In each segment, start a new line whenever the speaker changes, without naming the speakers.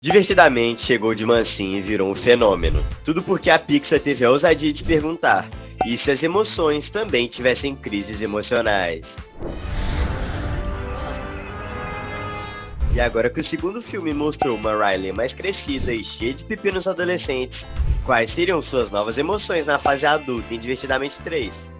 Divertidamente chegou de mansinho e virou um fenômeno. Tudo porque a Pixar teve a ousadia de perguntar: e se as emoções também tivessem crises emocionais? E agora que o segundo filme mostrou uma Riley mais crescida e cheia de pepinos adolescentes, quais seriam suas novas emoções na fase adulta em Divertidamente 3?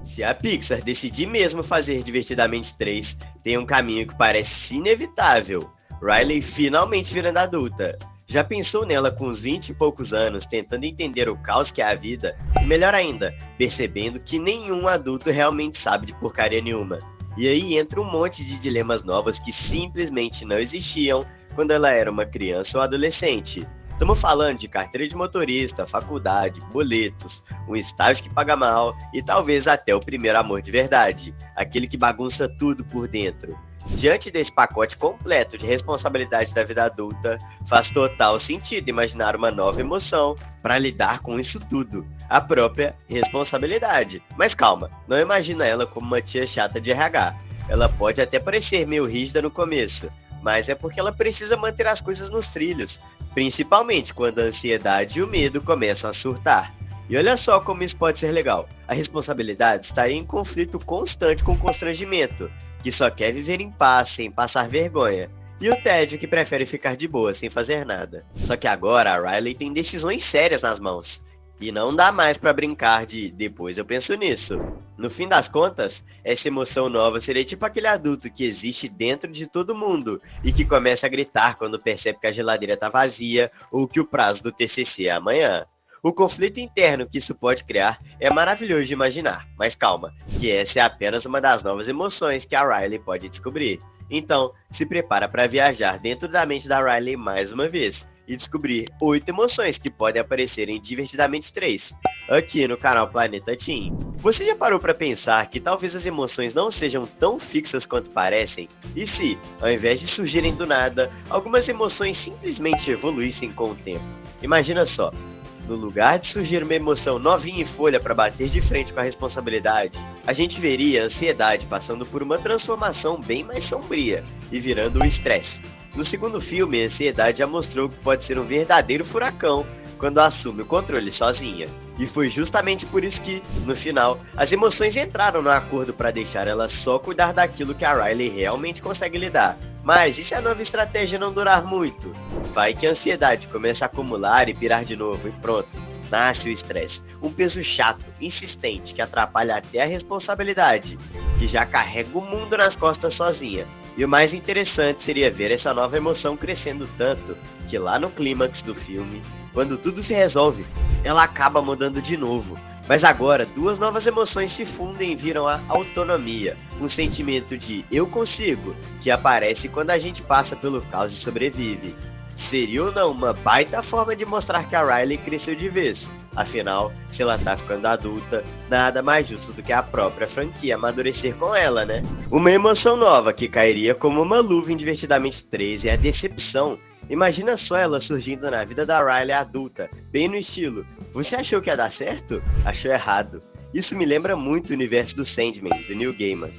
Se a Pixar decidir mesmo fazer Divertidamente 3, tem um caminho que parece inevitável. Riley finalmente virando adulta. Já pensou nela com uns 20 e poucos anos, tentando entender o caos que é a vida? E melhor ainda, percebendo que nenhum adulto realmente sabe de porcaria nenhuma. E aí entra um monte de dilemas novos que simplesmente não existiam quando ela era uma criança ou adolescente. Estamos falando de carteira de motorista, faculdade, boletos, um estágio que paga mal e talvez até o primeiro amor de verdade, aquele que bagunça tudo por dentro. Diante desse pacote completo de responsabilidade da vida adulta, faz total sentido imaginar uma nova emoção para lidar com isso tudo, a própria responsabilidade. Mas calma, não imagina ela como uma tia chata de RH. Ela pode até parecer meio rígida no começo, mas é porque ela precisa manter as coisas nos trilhos, principalmente quando a ansiedade e o medo começam a surtar. E olha só como isso pode ser legal. A responsabilidade estaria em conflito constante com o constrangimento, que só quer viver em paz sem passar vergonha, e o tédio que prefere ficar de boa sem fazer nada. Só que agora a Riley tem decisões sérias nas mãos, e não dá mais pra brincar de depois eu penso nisso. No fim das contas, essa emoção nova seria tipo aquele adulto que existe dentro de todo mundo e que começa a gritar quando percebe que a geladeira tá vazia ou que o prazo do TCC é amanhã. O conflito interno que isso pode criar é maravilhoso de imaginar, mas calma, que essa é apenas uma das novas emoções que a Riley pode descobrir. Então, se prepara para viajar dentro da mente da Riley mais uma vez e descobrir 8 emoções que podem aparecer em Divertidamente 3, aqui no canal Planeta Teen. Você já parou para pensar que talvez as emoções não sejam tão fixas quanto parecem? E se, ao invés de surgirem do nada, algumas emoções simplesmente evoluíssem com o tempo? Imagina só. No lugar de surgir uma emoção novinha em folha para bater de frente com a responsabilidade, a gente veria a ansiedade passando por uma transformação bem mais sombria e virando o estresse. No segundo filme, a ansiedade já mostrou que pode ser um verdadeiro furacão quando assume o controle sozinha. E foi justamente por isso que, no final, as emoções entraram no acordo para deixar ela só cuidar daquilo que a Riley realmente consegue lidar. Mas e se a nova estratégia não durar muito? Vai que a ansiedade começa a acumular e pirar de novo e pronto. Nasce o estresse, um peso chato, insistente, que atrapalha até a responsabilidade, que já carrega o mundo nas costas sozinha. E o mais interessante seria ver essa nova emoção crescendo tanto, que lá no clímax do filme, quando tudo se resolve, ela acaba mudando de novo. Mas agora, duas novas emoções se fundem e viram a autonomia, um sentimento de eu consigo, que aparece quando a gente passa pelo caos e sobrevive. Seria ou não uma baita forma de mostrar que a Riley cresceu de vez? Afinal, se ela tá ficando adulta, nada mais justo do que a própria franquia amadurecer com ela, né? Uma emoção nova que cairia como uma luva em Divertidamente 3 é a decepção. Imagina só ela surgindo na vida da Riley adulta, bem no estilo: você achou que ia dar certo? Achou errado. Isso me lembra muito o universo do Sandman, do Neil Gaiman,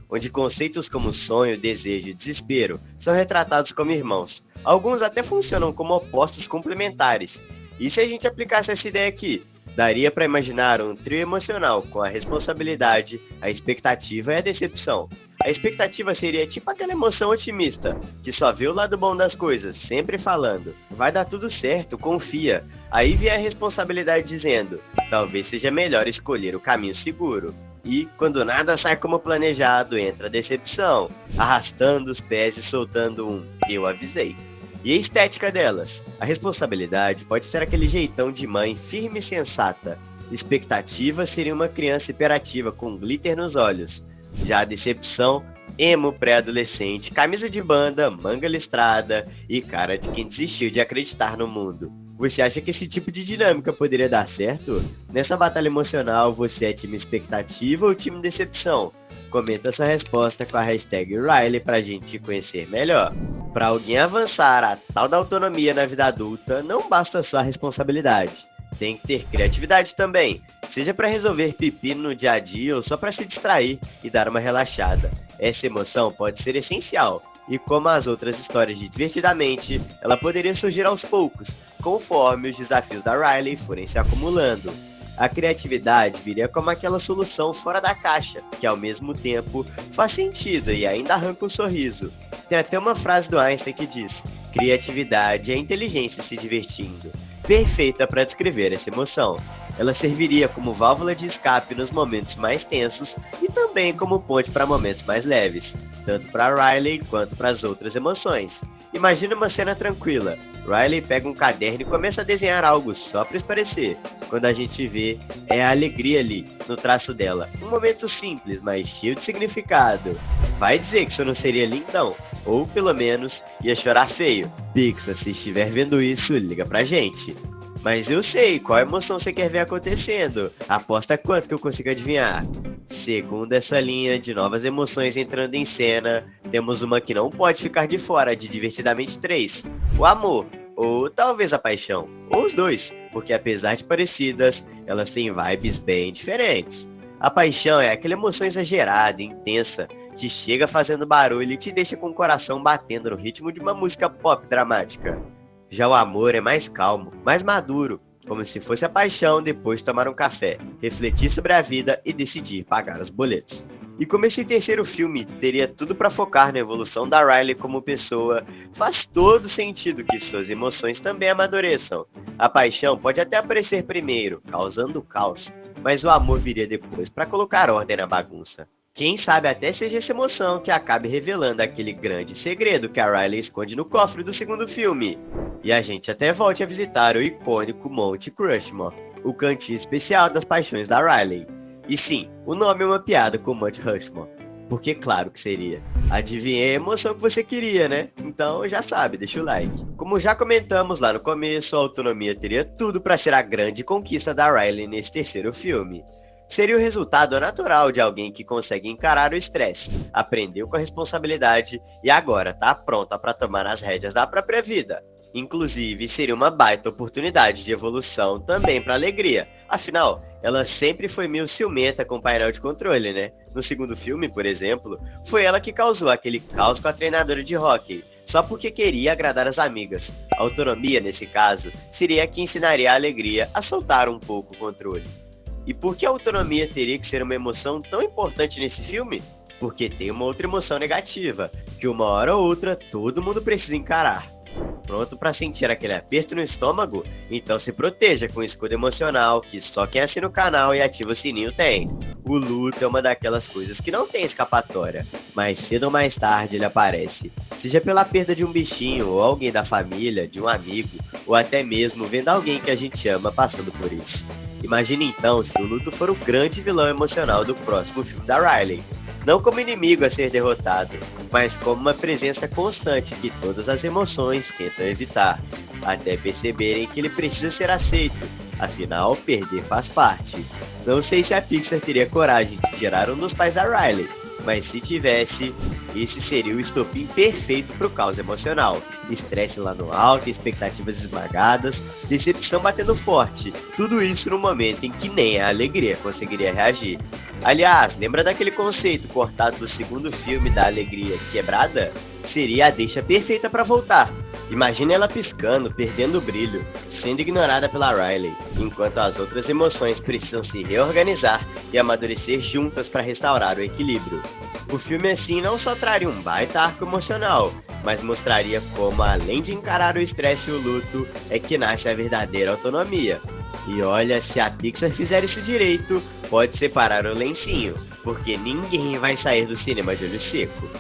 onde conceitos como sonho, desejo e desespero são retratados como irmãos. Alguns até funcionam como opostos complementares. E se a gente aplicasse essa ideia aqui? Daria para imaginar um trio emocional com a responsabilidade, a expectativa e a decepção. A expectativa seria tipo aquela emoção otimista, que só vê o lado bom das coisas, sempre falando: vai dar tudo certo, confia. Aí vem a responsabilidade dizendo: talvez seja melhor escolher o caminho seguro. E, quando nada sai como planejado, entra a decepção, arrastando os pés e soltando um eu avisei. E a estética delas? A responsabilidade pode ser aquele jeitão de mãe firme e sensata. Expectativa seria uma criança hiperativa com glitter nos olhos. Já a decepção, emo pré-adolescente, camisa de banda, manga listrada e cara de quem desistiu de acreditar no mundo. Você acha que esse tipo de dinâmica poderia dar certo? Nessa batalha emocional, você é time expectativa ou time decepção? Comenta sua resposta com a hashtag Riley pra gente te conhecer melhor. Para alguém avançar a tal da autonomia na vida adulta, não basta só a responsabilidade. Tem que ter criatividade também, seja para resolver pepino no dia a dia ou só para se distrair e dar uma relaxada. Essa emoção pode ser essencial, E como as outras histórias de Divertidamente, ela poderia surgir aos poucos, conforme os desafios da Riley forem se acumulando. A criatividade viria como aquela solução fora da caixa, que ao mesmo tempo faz sentido e ainda arranca um sorriso. Tem até uma frase do Einstein que diz: criatividade é inteligência se divertindo. Perfeita para descrever essa emoção. Ela serviria como válvula de escape nos momentos mais tensos e também como ponte para momentos mais leves, tanto para Riley quanto para as outras emoções. Imagina uma cena tranquila. Riley pega um caderno e começa a desenhar algo só para esparecer. Quando a gente vê, é a alegria ali, no traço dela. Um momento simples, mas cheio de significado. Vai dizer que isso não seria lindão? Ou, pelo menos, ia chorar feio. Pixar, se estiver vendo isso, liga pra gente. Mas eu sei qual emoção você quer ver acontecendo. Aposta quanto que eu consigo adivinhar. Segundo essa linha de novas emoções entrando em cena, temos uma que não pode ficar de fora de Divertidamente 3. O amor, ou talvez a paixão, ou os dois, porque apesar de parecidas, elas têm vibes bem diferentes. A paixão é aquela emoção exagerada, intensa, que chega fazendo barulho e te deixa com o coração batendo no ritmo de uma música pop dramática. Já o amor é mais calmo, mais maduro, como se fosse a paixão depois de tomar um café, refletir sobre a vida e decidir pagar os boletos. E como esse terceiro filme teria tudo para focar na evolução da Riley como pessoa, faz todo sentido que suas emoções também amadureçam. A paixão pode até aparecer primeiro, causando caos, mas o amor viria depois para colocar ordem na bagunça. Quem sabe até seja essa emoção que acabe revelando aquele grande segredo que a Riley esconde no cofre do segundo filme. E a gente até volte a visitar o icônico Monte Crushmore, o cantinho especial das paixões da Riley. E sim, o nome é uma piada com Monte Rushmore, porque claro que seria. Adivinhei a emoção que você queria, né? Então já sabe, deixa o like. Como já comentamos lá no começo, a autonomia teria tudo para ser a grande conquista da Riley nesse terceiro filme. Seria o resultado natural de alguém que consegue encarar o estresse, aprendeu com a responsabilidade e agora está pronta para tomar as rédeas da própria vida. Inclusive, seria uma baita oportunidade de evolução também para alegria. Afinal, ela sempre foi meio ciumenta com o painel de controle, né? No segundo filme, por exemplo, foi ela que causou aquele caos com a treinadora de hóquei, só porque queria agradar as amigas. A autonomia, nesse caso, seria a que ensinaria a alegria a soltar um pouco o controle. E por que a autonomia teria que ser uma emoção tão importante nesse filme? Porque tem uma outra emoção negativa, que uma hora ou outra todo mundo precisa encarar. Pronto para sentir aquele aperto no estômago? Então se proteja com o escudo emocional que só quem assina o canal e ativa o sininho tem. O luto é uma daquelas coisas que não tem escapatória, mas cedo ou mais tarde ele aparece. Seja pela perda de um bichinho ou alguém da família, de um amigo, ou até mesmo vendo alguém que a gente ama passando por isso. Imagine então se o luto for o grande vilão emocional do próximo filme da Riley. Não como inimigo a ser derrotado, mas como uma presença constante que todas as emoções tentam evitar, até perceberem que ele precisa ser aceito, afinal, perder faz parte. Não sei se a Pixar teria coragem de tirar um dos pais da Riley, mas se tivesse, esse seria o estopim perfeito para o caos emocional. Estresse lá no alto, expectativas esmagadas, decepção batendo forte, tudo isso no momento em que nem a alegria conseguiria reagir. Aliás, lembra daquele conceito cortado do segundo filme da alegria quebrada? Seria a deixa perfeita para voltar. Imagina ela piscando, perdendo o brilho, sendo ignorada pela Riley, enquanto as outras emoções precisam se reorganizar e amadurecer juntas para restaurar o equilíbrio. O filme assim não só traria um baita arco emocional, mas mostraria como, além de encarar o estresse e o luto, é que nasce a verdadeira autonomia. E olha, se a Pixar fizer isso direito, pode separar o lencinho, porque ninguém vai sair do cinema de olho seco.